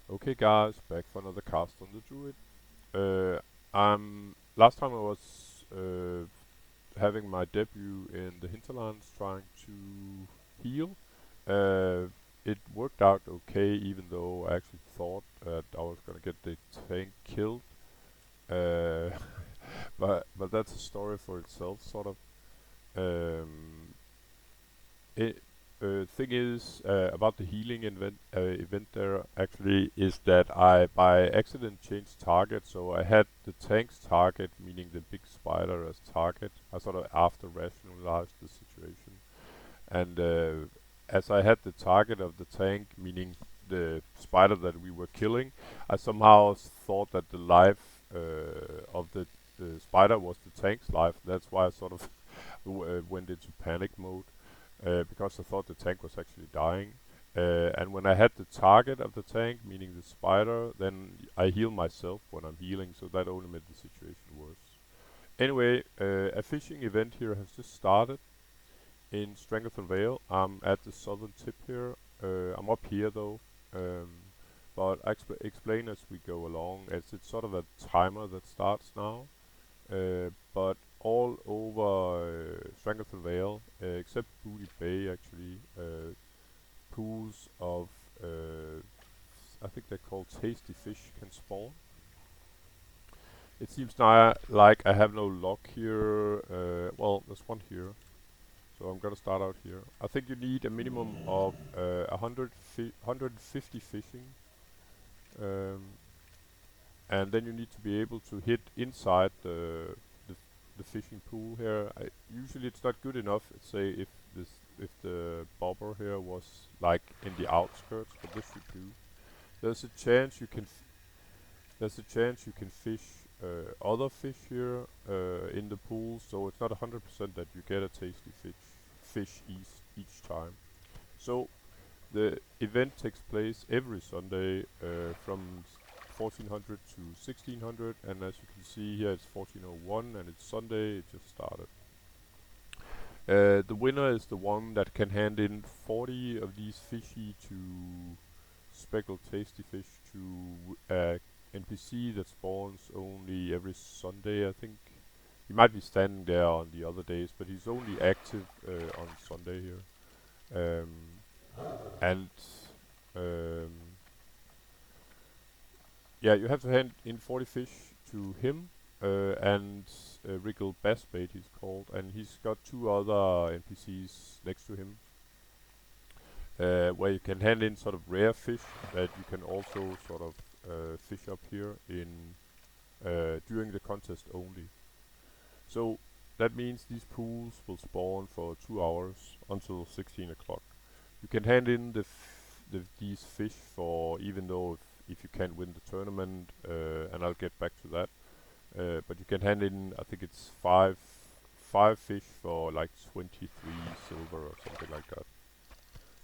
Okay, guys, back for another cast on the druid. Last time I was having my debut in the hinterlands, trying to heal. Uh, it worked out okay, even though I actually thought that I was gonna get the tank killed. Uh, but that's a story for itself, sort of. Um, it, Thing is about the healing event there actually is that I by accident changed target, so I had the tank's target, meaning the big spider, as target. I sort of after rationalized the situation, and as I had the target of the tank, meaning the spider that we were killing, I somehow thought that the life of the spider was the tank's life. That's why I sort of went into panic mode because I thought the tank was actually dying. And when I had the target of the tank, meaning the spider, then I heal myself when I'm healing, so that only made the situation worse. Anyway, a fishing event here has just started in Stranglethorn Vale. I'm at the southern tip here. I'm up here though, um, but I explain as we go along. As it's sort of a timer that starts now, but all over Stranglethorn Vale, except Booty Bay actually, pools of I think they're called tasty fish can spawn. It seems now like I have no luck here. Well, there's one here, so I'm gonna start out here. I think you need a minimum of 150 fishing, um, and then you need to be able to hit inside the, the fishing pool here. Usually it's not good enough. Say if the bobber here was like in the outskirts, but this should do. There's a chance you can there's a chance you can fish other fish here in the pool, so it's not 100% that you get a tasty fish each time. So the event takes place every Sunday from 1400 to 1600, and as you can see here, it's 1401, and it's Sunday. It just started. The winner is the one that can hand in 40 of these fishy to speckled tasty fish to NPC that spawns only every Sunday, I think. He might be standing there on the other days, but he's only active on Sunday here. Um, and um, yeah, you have to hand in 40 fish to him and Wriggle Bassbait he's called, and he's got two other NPCs next to him where you can hand in sort of rare fish that you can also sort of fish up here in during the contest only. So that means these pools will spawn for 2 hours until 16 o'clock. You can hand in these fish for even though if you can't win the tournament, and I'll get back to that. But you can hand in, I think it's five fish for like 23 silver or something like that.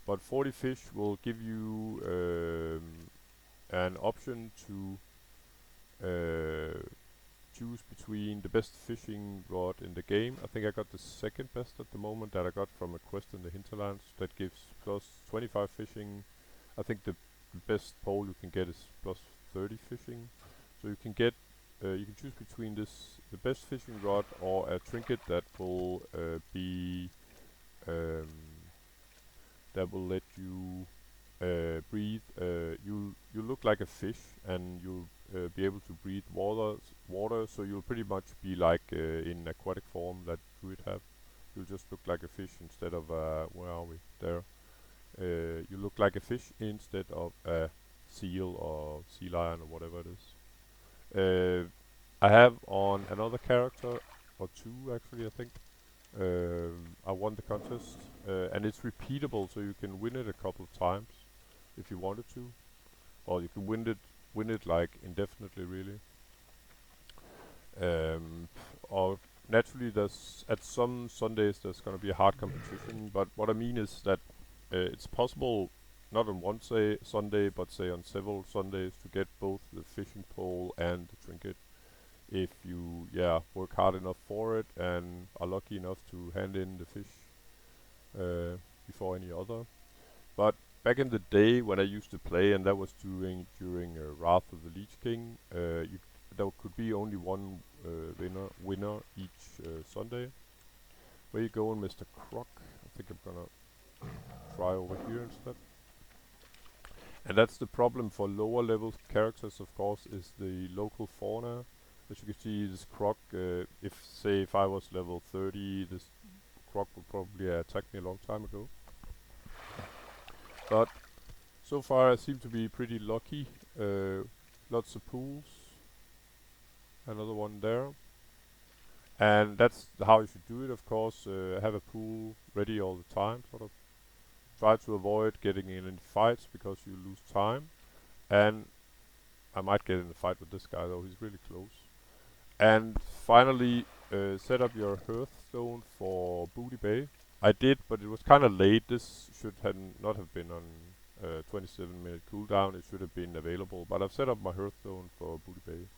But 40 fish will give you an option to uh, choose between the best fishing rod in the game. I think I got the second best at the moment that I got from a quest in the hinterlands that gives plus 25 fishing. I think the best pole you can get is plus 30 fishing. So you can choose between the best fishing rod or a trinket that will be um, that will let you breathe. You look like a fish, and you'll be able to breathe water. So you'll pretty much be like in aquatic form that druid have. You'll just look like a fish instead of where are we? There. You look like a fish instead of a seal or sea lion or whatever it is. I have on another character or two actually, I think. I won the contest, and it's repeatable, so you can win it a couple of times if you wanted to, or you can win it like indefinitely, really. Or naturally, there's at some Sundays there's gonna be a hard competition, but what I mean is that it's possible not on one say Sunday, but say on several Sundays to get both the fishing pole and the trinket if you work hard enough for it and are lucky enough to hand in the fish before any other. But back in the day when I used to play, and that was during Wrath of the Lich King, there could be only one winner each Sunday. Where you going, Mr. Croc? I think I'm gonna try over here instead. And that's the problem for lower level characters, of course, is the local fauna. As you can see, this croc, if I was level 30, this croc would probably attack me a long time ago. But so far I seem to be pretty lucky. Lots of pools. Another one there. And that's how you should do it, of course. Have a pool ready all the time, sort of. Try to avoid getting in fights because you lose time. And I might get in a fight with this guy though, he's really close. And finally, set up your hearthstone for Booty Bay. I did, but it was kind of late. This should not have been on 27-minute cooldown. It should have been available, but I've set up my hearthstone for Booty Bay.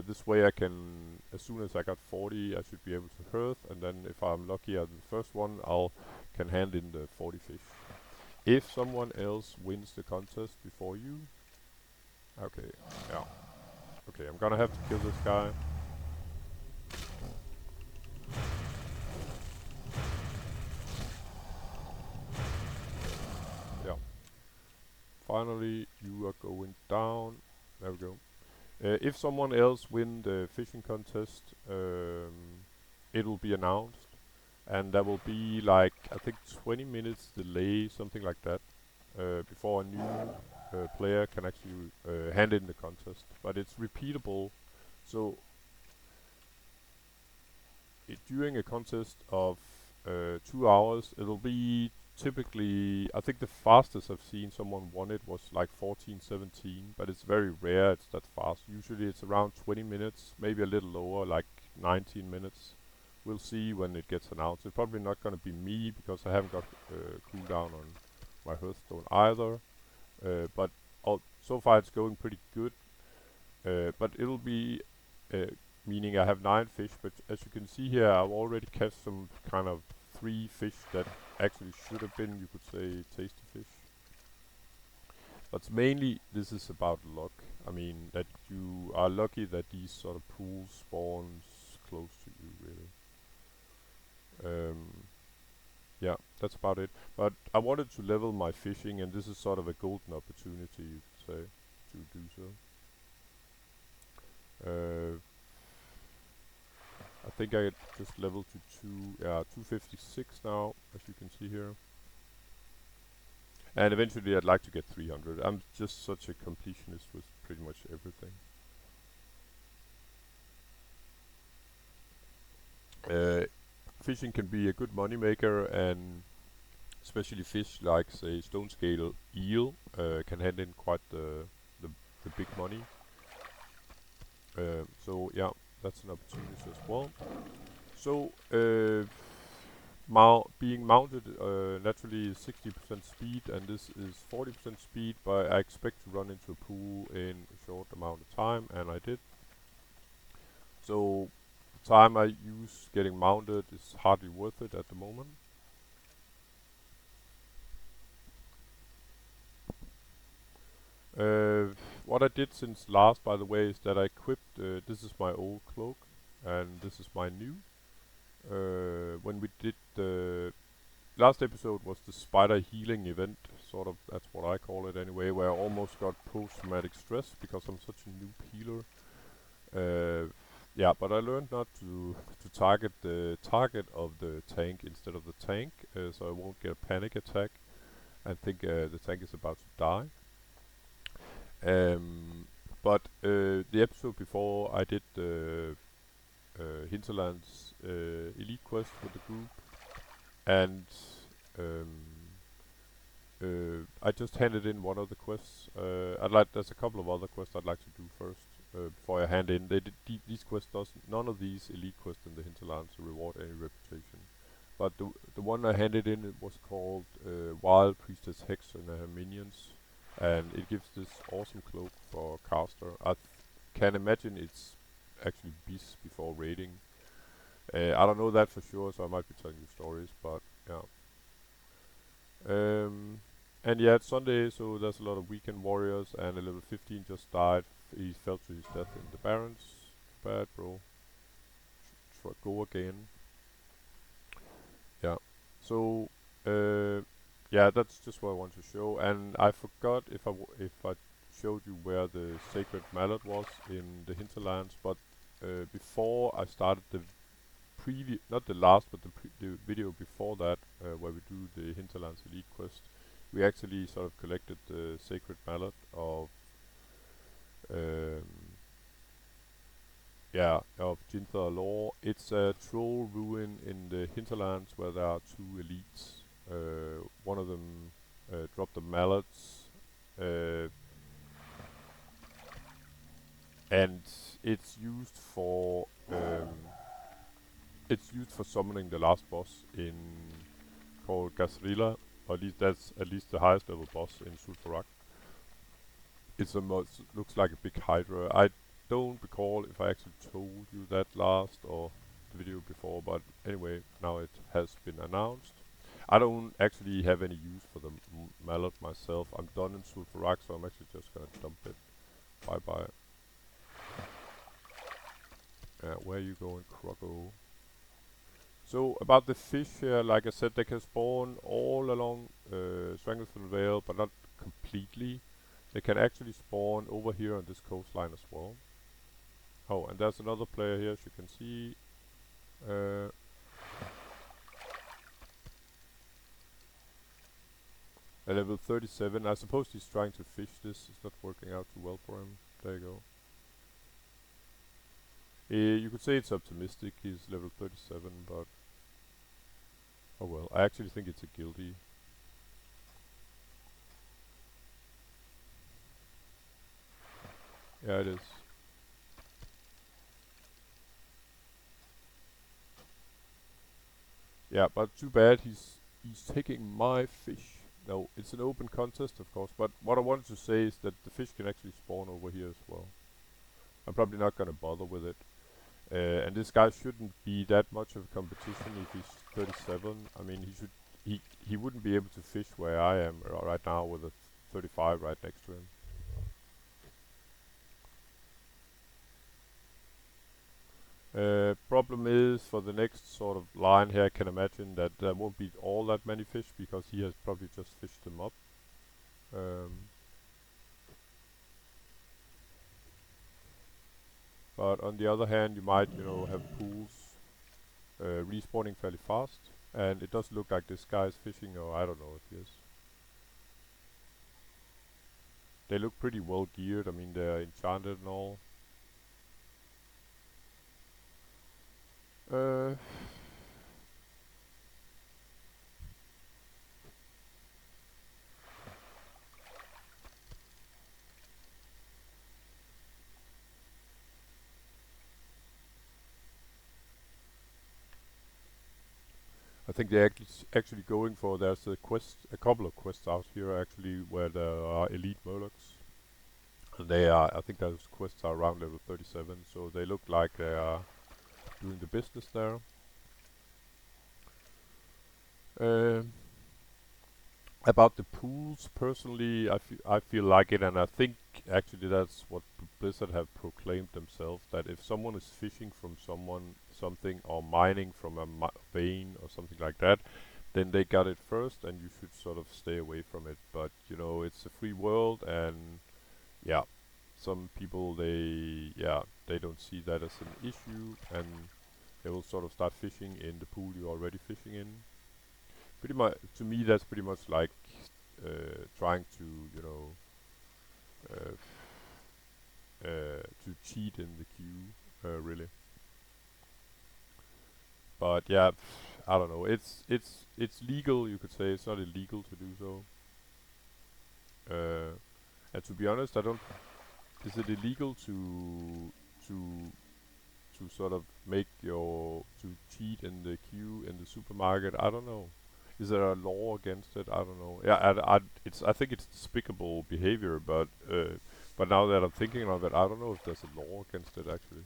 This way I can, as soon as I got 40, I should be able to hearth, and then if I'm lucky at the first one, can hand in the 40 fish. If someone else wins the contest before you, okay, yeah, okay, I'm gonna have to kill this guy. Yeah. Finally, you are going down. There we go. If someone else win the fishing contest, it will be announced, and there will be like I think 20 minutes delay, something like that, before a new player can actually hand in the contest. But it's repeatable, so during a contest of 2 hours, it'll be typically, I think the fastest I've seen someone won it was like 14-17, but it's very rare it's that fast. Usually it's around 20 minutes, maybe a little lower, like 19 minutes. We'll see when it gets announced. It's probably not going to be me because I haven't got cooldown on my Hearthstone either. But so far it's going pretty good. But it'll be meaning I have 9 fish, but as you can see here, I've already caught some kind of 3 fish that actually should have been, you could say, tasty fish. But mainly this is about luck. I mean, that you are lucky that these sort of pools spawns close to you, really. Yeah, that's about it. But I wanted to level my fishing, and this is sort of a golden opportunity, you could say, to do so. I think I just leveled to 256 now, as you can see here. And eventually I'd like to get 300. I'm just such a completionist with pretty much everything. Fishing can be a good money maker, and especially fish like, say, stone scale eel can hand in quite the big money. So yeah, that's an opportunity as well. So being mounted naturally is 60% speed, and this is 40% speed, but I expect to run into a pool in a short amount of time, and I did. So the time I use getting mounted is hardly worth it at the moment. What I did since last, by the way, is that I equipped, this is my old cloak, and this is my new. When we did the last episode was the spider healing event, sort of, that's what I call it anyway, where I almost got post-traumatic stress because I'm such a noob healer. Yeah, but I learned not to target the target of the tank instead of the tank, so I won't get a panic attack and think the tank is about to die. But the episode before, I did the Hinterlands elite quest with the group, and I just handed in one of the quests. There's a couple of other quests I'd like to do first before I hand in. These quests none of these elite quests in the Hinterlands reward any reputation. But the one I handed in, it was called Wild Priestess Hex and her minions, and it gives this awesome cloak for caster. I can imagine it's actually beasts before raiding. I don't know that for sure, so I might be telling you stories, but yeah. And yeah, it's Sunday, so there's a lot of weekend warriors, and a level 15 just died. He fell to his death in the Barrens. Bad, bro. Go again. Yeah. So, uh, yeah, that's just what I want to show. And I forgot if I showed you where the sacred mallet was in the hinterlands, but before I started the previous, not the last, but the video before that, where we do the hinterlands elite quest, we actually sort of collected the sacred mallet of um, yeah, of Jinther Law. It's a troll ruin in the hinterlands where there are two elites. One of them dropped the mallets, uh, and it's used for summoning the last boss in called Gasrilla. Or at least that's at least the highest level boss in Sulfurak. It's a looks like a big hydra. I don't recall if I actually told you that last or the video before, but anyway, now it has been announced. I don't actually have any use for the mallet myself. I'm done in Sulfurak, so I'm actually just gonna dump it. Bye bye. Where are you going, Croco? So about the fish here, like I said, they can spawn all along Stranglethorn Vale, but not completely. They can actually spawn over here on this coastline as well. Oh, and there's another player here, as you can see. At level 37. I suppose he's trying to fish this. It's not working out too well for him. There you go. You could say it's optimistic. He's level 37, but oh well. I actually think it's a guilty. Yeah, it is. Yeah, but too bad he's taking my fish. No, it's an open contest, of course. But what I wanted to say is that the fish can actually spawn over here as well. I'm probably not gonna bother with it. And this guy shouldn't be that much of a competition if he's 37. I mean, he wouldn't be able to fish where I am right now with a 35 right next to him. Problem is for the next sort of line here, I can imagine that there won't be all that many fish because he has probably just fished them up. But on the other hand, you might, have pools respawning fairly fast. And it does look like this guy is fishing, or I don't know if he is. They look pretty well geared. I mean, they're enchanted and all. Uh, I think they're actually going for. There's a couple of quests out here actually where there are elite Murlocs. And they are. I think those quests are around level 37, so they look like they are doing the business there. Um, About the pools, personally, I feel like it, and I think actually that's what Blizzard have proclaimed themselves, that if someone is fishing from something, or mining from a vein or something like that, then they got it first, and you should sort of stay away from it. But it's a free world, and yeah, some people they don't see that as an issue, and they will sort of start fishing in the pool you're already fishing in. Pretty much, to me, that's pretty much like trying to, uh, to cheat in the queue, really. But yeah, I don't know. It's legal, you could say. It's not illegal to do so. And to be honest, I don't. Is it illegal to sort of make to cheat in the queue in the supermarket? I don't know. Is there a law against it? I don't know. Yeah, I think it's despicable behavior, but now that I'm thinking of it, I don't know if there's a law against it actually.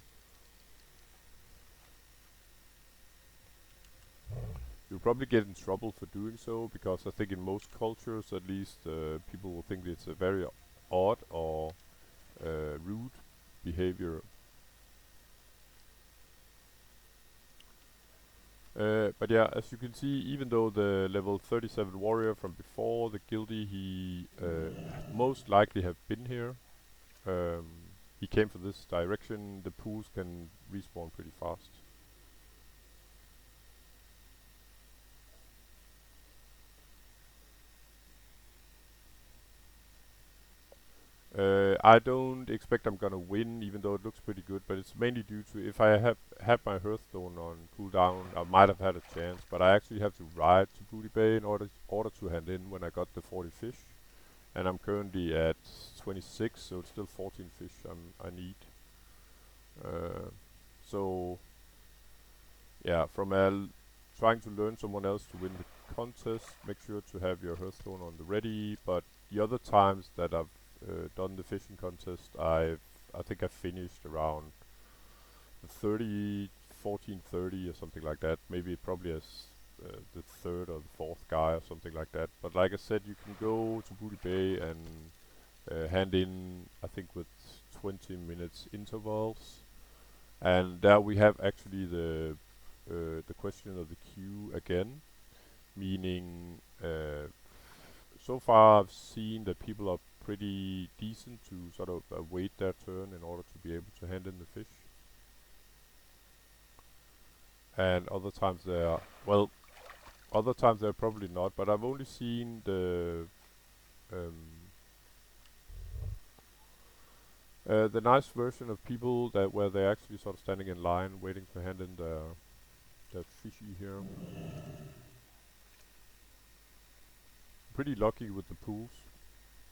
you'll probably get in trouble for doing so, because I think in most cultures, at least, people will think it's a very odd or rude behavior. But yeah, as you can see, even though the level 37 warrior from before the guilty, he most likely have been here. Um, he came from this direction. The pools can respawn pretty fast. I don't expect I'm gonna win, even though it looks pretty good. But it's mainly due to if I have had my Hearthstone on cooldown, I might have had a chance. But I actually have to ride to Booty Bay in order to hand in when I got the 40 fish, and I'm currently at 26, so it's still 14 fish I need. Uh, so yeah, from trying to learn someone else to win the contest, make sure to have your Hearthstone on the ready. But the other times that I've done the fishing contest, I think I finished around 30, 14, 30 or something like that. Maybe probably as the third or the fourth guy or something like that. But like I said, you can go to Booty Bay and hand in, I think with 20 minutes intervals. And there we have actually the question of the queue again, meaning so far I've seen that people are pretty decent to sort of wait their turn in order to be able to hand in the fish. And other times they are, well, other times they're probably not, but I've only seen um, the nice version of people that where they're actually sort of standing in line waiting to hand in their fishy here. Pretty lucky with the pools.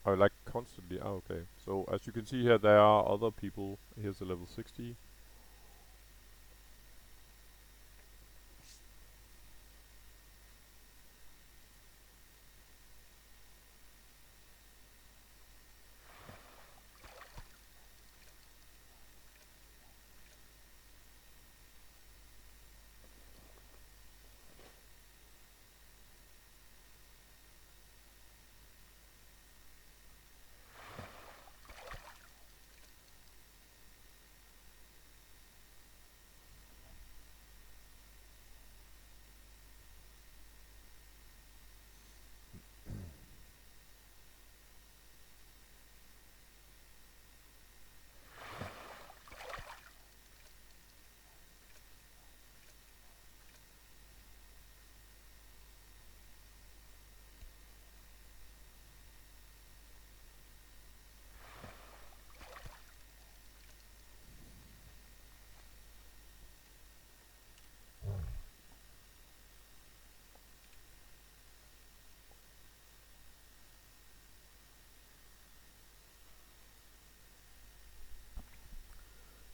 I like constantly. Ah, okay. So as you can see here, there are other people. Here's a level 60.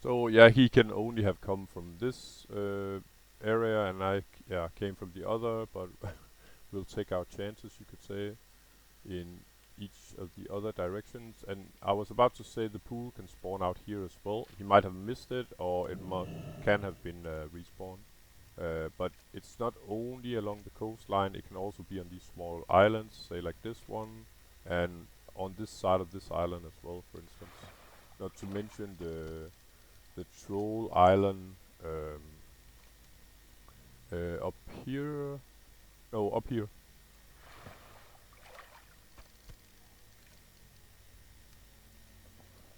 So yeah, he can only have come from this area, and yeah came from the other. But we'll take our chances, you could say, in each of the other directions. And I was about to say the pool can spawn out here as well. He might have missed it, or it can have been respawned. But it's not only along the coastline, it can also be on these small islands, say like this one, and on this side of this island as well, for instance. Not to mention the troll island up here. No, up here.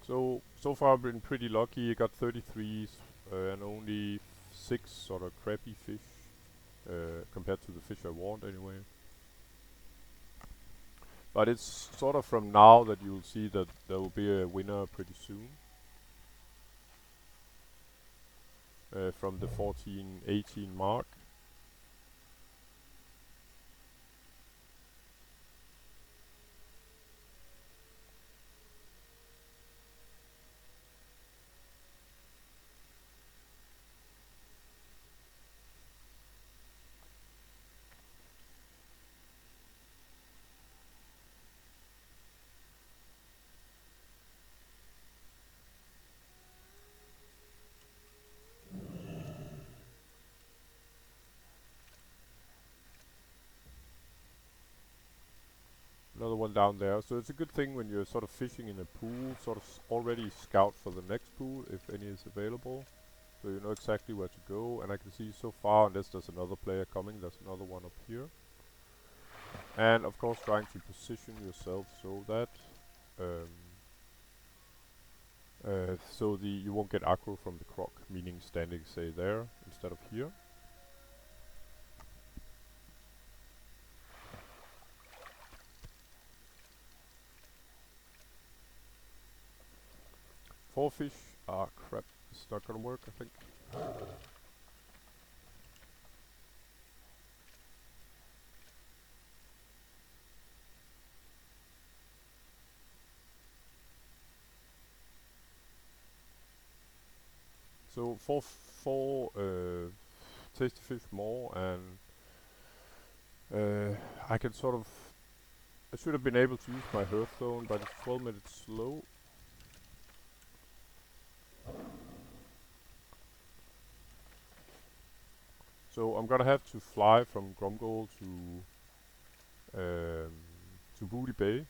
So far I've been pretty lucky. I got 33s and only 6 sort of crappy fish compared to the fish I want anyway. But it's sort of from now that you'll see that there will be a winner pretty soon. From the 14-18 mark. one down there. So it's a good thing when you're sort of fishing in a pool, sort of already scout for the next pool if any is available. So you know exactly where to go, and I can see so far, unless there's another player coming, there's another one up here. And of course trying to position yourself so that you won't get aggro from the croc, meaning standing say there instead of here. Four fish. Ah crap, it's not gonna work I think. So four tasty fish more, and I can sort of. I should have been able to use my hearthstone, but it's 12 minutes slow. So I'm gonna have to fly from Grumgold to Booty Bay,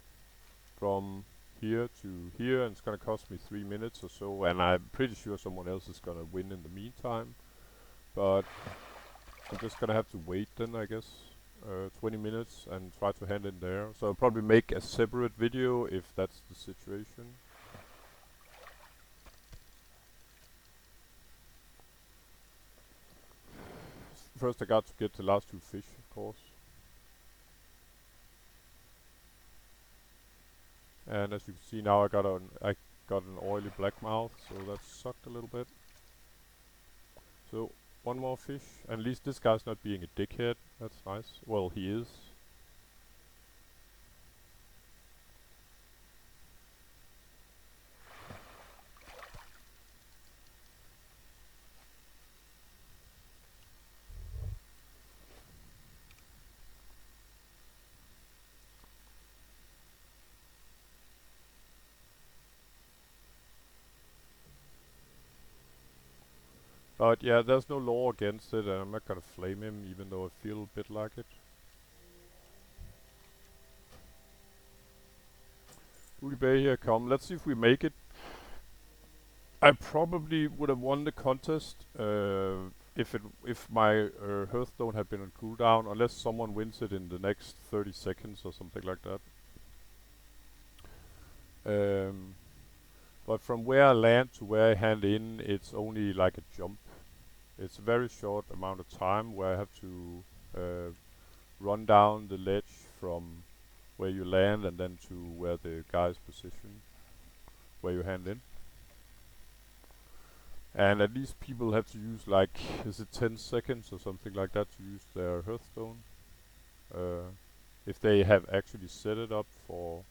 from here to here, and it's gonna cost me 3 minutes or so, and I'm pretty sure someone else is gonna win in the meantime. But I'm just gonna have to wait then, I guess, 20 minutes and try to hand in there. So I'll probably make a separate video if that's the situation. First I got to get the last two fish, of course. And as you can see now, I got an oily blackmouth, so that sucked a little bit. So one more fish, and at least this guy's not being a dickhead. That's nice. Well, he is. But yeah, there's no law against it, and I'm not gonna flame him, even though I feel a bit like it. Booty Bay here, come. Let's see if we make it. I probably would have won the contest if my Hearthstone had been on cooldown, unless someone wins it in the next 30 seconds or something like that. But from where I land to where I hand in, it's only like a jump. It's a very short amount of time where I have to run down the ledge from where you land and then to where the guy's positioned, where you hand in. And at least people have to use like, is it 10 seconds or something like that to use their Hearthstone? If they have actually set it up for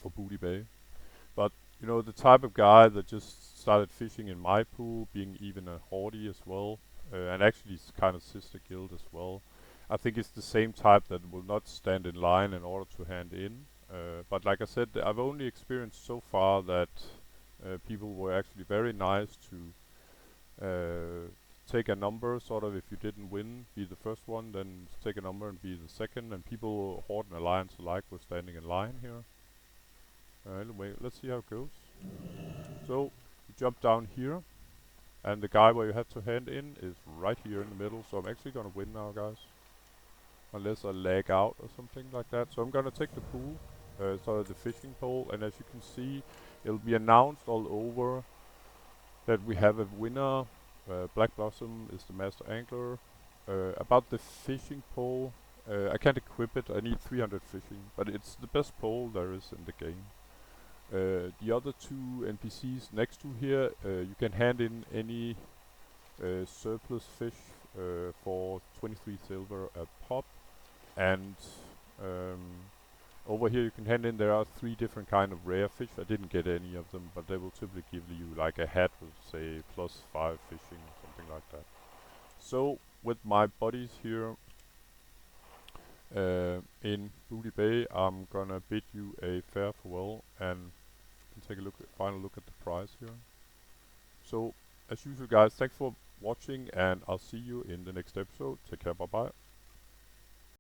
for Booty Bay. But you know, the type of guy that just started fishing in my pool, being even a horde as well, and actually it's kind of sister guild as well. I think it's the same type that will not stand in line in order to hand in. But like I said, I've only experienced so far that people were actually very nice to take a number, sort of if you didn't win, be the first one, then take a number and be the second, and people, Horde and Alliance alike, were standing in line here. Anyway, let's see how it goes. So, you jump down here, and the guy where you have to hand in is right here in the middle, so I'm actually gonna win now, guys. Unless I lag out or something like that. So I'm gonna take the pool, sorry, the fishing pole, and as you can see, it'll be announced all over that we have a winner. Black Blossom is the master angler. About the fishing pole, I can't equip it, I need 300 fishing, but it's the best pole there is in the game. The other two NPCs next to here, you can hand in any surplus fish for 23 silver a pop, and over here you can hand in, there are 3 different kind of rare fish. I didn't get any of them, but they will typically give you like a hat with say +5 fishing, something like that. So with my buddies here in Booty Bay, I'm gonna bid you a fair farewell and take a final look at the prize here. So as usual guys, thanks for watching, and I'll see you in the next episode. Take care, bye bye.